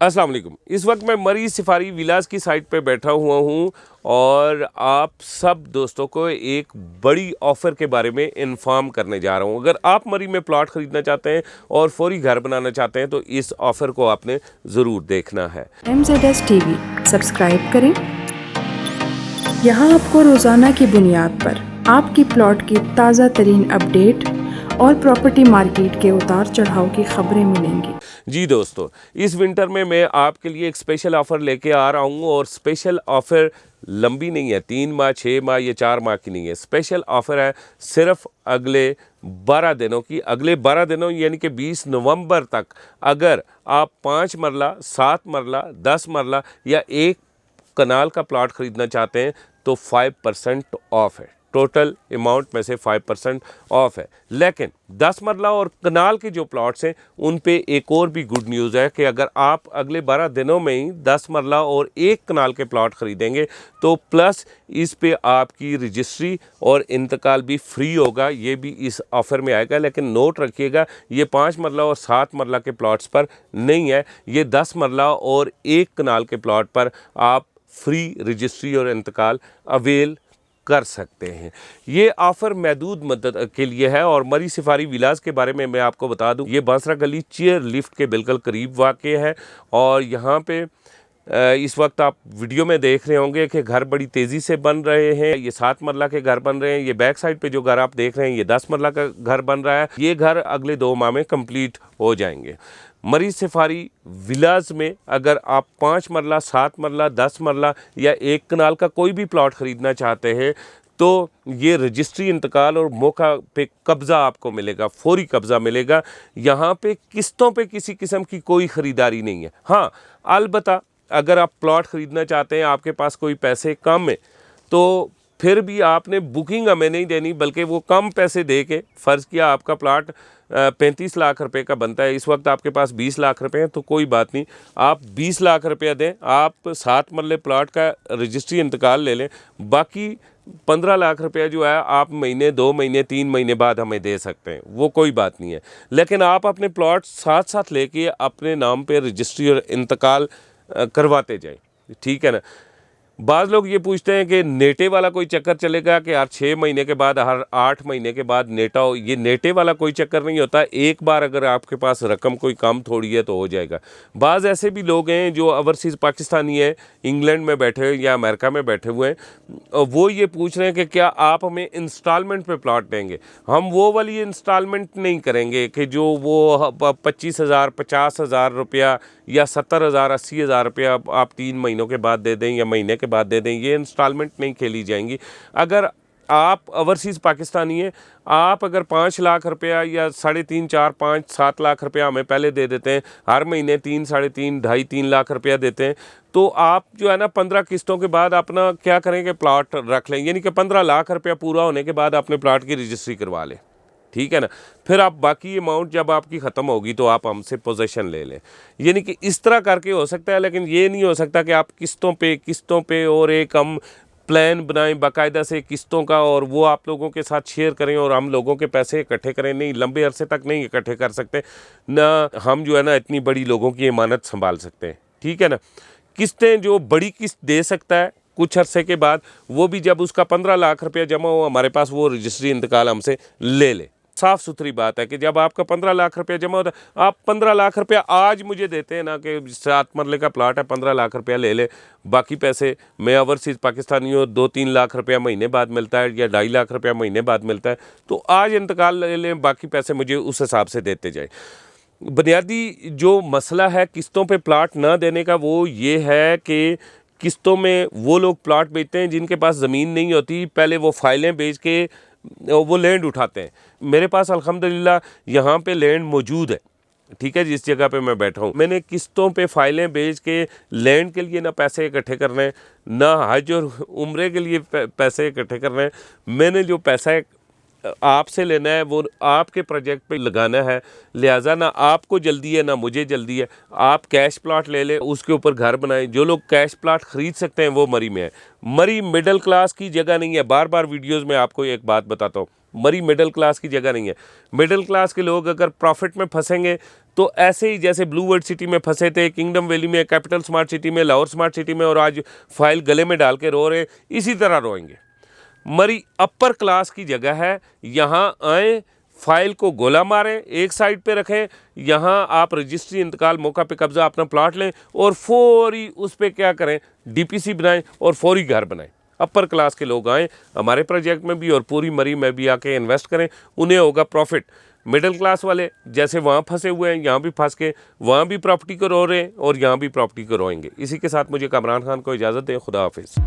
अस्सलाम वालेकुम। इस वक्त मैं मरी सफारी विलास की साइट पे बैठा हुआ हूँ और आप सब दोस्तों को एक बड़ी ऑफ़र के बारे में इन्फॉर्म करने जा रहा हूँ। अगर आप मरी में प्लॉट ख़रीदना चाहते हैं और फौरी घर बनाना चाहते हैं तो इस ऑफ़र को आपने ज़रूर देखना है। MZS TV सब्सक्राइब करें। यहाँ आपको रोज़ाना की बुनियाद पर आपकी प्लॉट की ताज़ा तरीन अपडेट और प्रॉपर्टी मार्केट के उतार चढ़ाव की खबरें मिलेंगी। जी दोस्तों, इस विंटर में मैं आपके लिए एक स्पेशल ऑफ़र लेके आ रहा हूँ और स्पेशल ऑफ़र लंबी नहीं है, 3 माह 6 माह या 4 माह की नहीं है। स्पेशल ऑफ़र है सिर्फ अगले 12 दिनों की। अगले 12 दिनों यानी कि 20 नवंबर तक अगर आप 5 मरला 7 मरला 10 मरला या 1 कनाल का प्लॉट ख़रीदना चाहते हैं तो 5% ऑफ है। टोटल अमाउंट में से 5% ऑफ है। लेकिन 10 मरला और कनाल के जो प्लॉट्स हैं उन पे एक और भी गुड न्यूज़ है कि अगर आप अगले 12 दिनों में ही 10 मरला और 1 कनाल के प्लॉट ख़रीदेंगे तो प्लस इस पे आपकी रजिस्ट्री और इंतकाल भी फ्री होगा। ये भी इस ऑफ़र में आएगा। लेकिन नोट रखिएगा, ये 5 मरला और 7 मरला के प्लॉट्स पर नहीं है, ये 10 मरला और 1 कनाल के प्लॉट पर आप फ्री रजिस्ट्री और इंतकाल अवेल कर सकते हैं। ये ऑफ़र महदूद मदद के लिए है। और मरी सफारी विलास के बारे में मैं आपको बता दूं, ये बांसरा गली चेयर लिफ्ट के बिल्कुल करीब वाक़ है। और यहाँ पे इस वक्त आप वीडियो में देख रहे होंगे कि घर बड़ी तेज़ी से बन रहे हैं। ये 7 मरला के घर बन रहे हैं। ये बैक साइड पे जो घर आप देख रहे हैं ये 10 मरला का घर बन रहा है। ये घर अगले 2 माह में कंप्लीट हो जाएंगे। मरी सफारी विलास में अगर आप 5 मरला 7 मरला 10 मरला या 1 कनाल का कोई भी प्लॉट ख़रीदना चाहते हैं तो ये रजिस्ट्री इंतकाल और मौका पे कब्ज़ा आपको मिलेगा, फौरी कब्ज़ा मिलेगा। यहाँ पे किस्तों पे किसी किस्म की कोई ख़रीदारी नहीं है। हाँ, अलबत्ता अगर आप प्लॉट ख़रीदना चाहते हैं, आपके पास कोई पैसे कम है तो फिर भी आपने बुकिंग हमें नहीं देनी, बल्कि वो कम पैसे दे के, फ़र्ज़ किया आपका प्लॉट 35 लाख रुपए का बनता है, इस वक्त आपके पास 20 लाख रुपए हैं तो कोई बात नहीं, आप 20 लाख रुपया दें, आप 7 मरले प्लॉट का रजिस्ट्री इंतकाल ले लें, बाकी 15 लाख रुपया जो है आप महीने 2 महीने 3 महीने बाद हमें दे सकते हैं, वो कोई बात नहीं है। लेकिन आप अपने प्लॉट साथ साथ लेके अपने नाम पे रजिस्ट्री और इंतकाल करवाते जाएं, ठीक है ना। बाज़ लोग ये पूछते हैं कि नेटे वाला कोई चक्कर चलेगा कि हर 6 महीने के बाद, हर 8 महीने के बाद नेटा हो। ये नेटे वाला कोई चक्कर नहीं होता। एक बार अगर आपके पास रकम कोई कम थोड़ी है तो हो जाएगा। बाज़ ऐसे भी लोग हैं जो ओवरसीज़ पाकिस्तानी हैं, इंग्लैंड में बैठे या अमेरिका में बैठे हुए हैं, वो ये पूछ रहे हैं कि क्या आप हमें इंस्टॉलमेंट पे प्लॉट देंगे। हम वो वाली इंस्टॉलमेंट नहीं करेंगे कि जो वो 25,000 50,000 रुपया या 70,000 80,000 रुपया आप 3 महीनों के बाद दे दें या महीने के बाद दे दें। ये इंस्टॉलमेंट नहीं खेली जाएंगी। अगर आप ओवरसीज़ पाकिस्तानी हैं, आप अगर 5 लाख रुपया या 3.5 4 5 7 लाख रुपया हमें पहले दे देते हैं, हर महीने 3 3.5 ढाई 3 लाख रुपया देते हैं, तो आप जो है ना 15 किस्तों के बाद अपना क्या करेंगे, प्लॉट रख लें। यानी कि 15 लाख रुपया पूरा होने के बाद अपने प्लॉट की रजिस्ट्री करवा लें, ठीक है ना। फिर आप बाकी अमाउंट जब आपकी ख़त्म होगी तो आप हमसे पोजीशन ले लें। यानी कि इस तरह करके हो सकता है, लेकिन ये नहीं हो सकता कि आप किस्तों पे और एक हम प्लान बनाएं बाकायदा से किस्तों का और वो आप लोगों के साथ शेयर करें और हम लोगों के पैसे इकट्ठे करें। नहीं, लंबे अरसे तक नहीं इकट्ठे कर सकते ना, हम जो है ना इतनी बड़ी लोगों की इमानत संभाल सकते हैं, ठीक है ना। किस्तें जो बड़ी किस्त दे सकता है कुछ अरसे के बाद, वो भी जब उसका 15 लाख रुपया जमा हो हमारे पास, वो रजिस्ट्री इंतकाल हमसे ले ले। साफ़ सुथरी बात है कि जब आपका 15 लाख रुपया जमा होता है, आप 15 लाख रुपया आज मुझे देते हैं ना कि 7 मरले का प्लाट है, 15 लाख रुपया ले ले, बाकी पैसे मैं ओवरसीज़ पाकिस्तानी हूँ, 2-3 लाख रुपया महीने बाद मिलता है या 2.5 लाख रुपया महीने बाद मिलता है, तो आज इंतकाल ले लें, बाकी पैसे मुझे उस हिसाब से देते जाए। बुनियादी जो मसला है किस्तों पे प्लाट ना देने का वो ये है कि किस्तों में वो लोग प्लाट बेचते हैं जिनके पास ज़मीन नहीं होती, पहले वो फाइलें बेच के वो लैंड उठाते हैं। मेरे पास अल्हम्दुलिल्लाह यहाँ पे लैंड मौजूद है, ठीक है, जिस जगह पे मैं बैठा हूँ। मैंने किस्तों पे फाइलें बेच के लैंड के लिए ना पैसे इकट्ठे करने हैं, ना हज और उम्रे के लिए पैसे इकट्ठे करने हैं। मैंने जो पैसा आपसे लेना है वो आपके प्रोजेक्ट पे लगाना है, लिहाजा ना आपको जल्दी है ना मुझे जल्दी है। आप कैश प्लॉट ले लें, उसके ऊपर घर बनाएं। जो लोग कैश प्लॉट ख़रीद सकते हैं वो मरी में है। मरी मिडिल क्लास की जगह नहीं है। बार बार वीडियोस में आपको एक बात बताता हूँ, मरी मिडिल क्लास की जगह नहीं है। मिडिल क्लास के लोग अगर प्रॉफिट में फंसेंगे तो ऐसे ही जैसे ब्लू वर्ल्ड सिटी में फंसे थे, किंगडम वैली में, कैपिटल स्मार्ट सिटी में, लाहौर स्मार्ट सिटी में, और आज फाइल गले में डाल के रो रहे, इसी तरह रोएंगे। मरी अपर क्लास की जगह है, यहाँ आएँ, फाइल को गोला मारें, एक साइड पे रखें, यहाँ आप रजिस्ट्री इंतकाल मौका पे कब्जा अपना प्लाट लें और फौरी उस पे क्या करें, डीपीसी बनाएं और फौरी घर बनाएं। अपर क्लास के लोग आएँ हमारे प्रोजेक्ट में भी और पूरी मरी में भी आके इन्वेस्ट करें, उन्हें होगा प्रॉफिट। मिडिल क्लास वाले जैसे वहाँ फंसे हुए हैं, यहाँ भी फंस के वहाँ भी प्रॉपर्टी को रो रहे हैं और यहाँ भी प्रॉपर्टी को रोएंगे। इसी के साथ मुझे कामरान खान को इजाज़त दें। खुदा हाफिज़।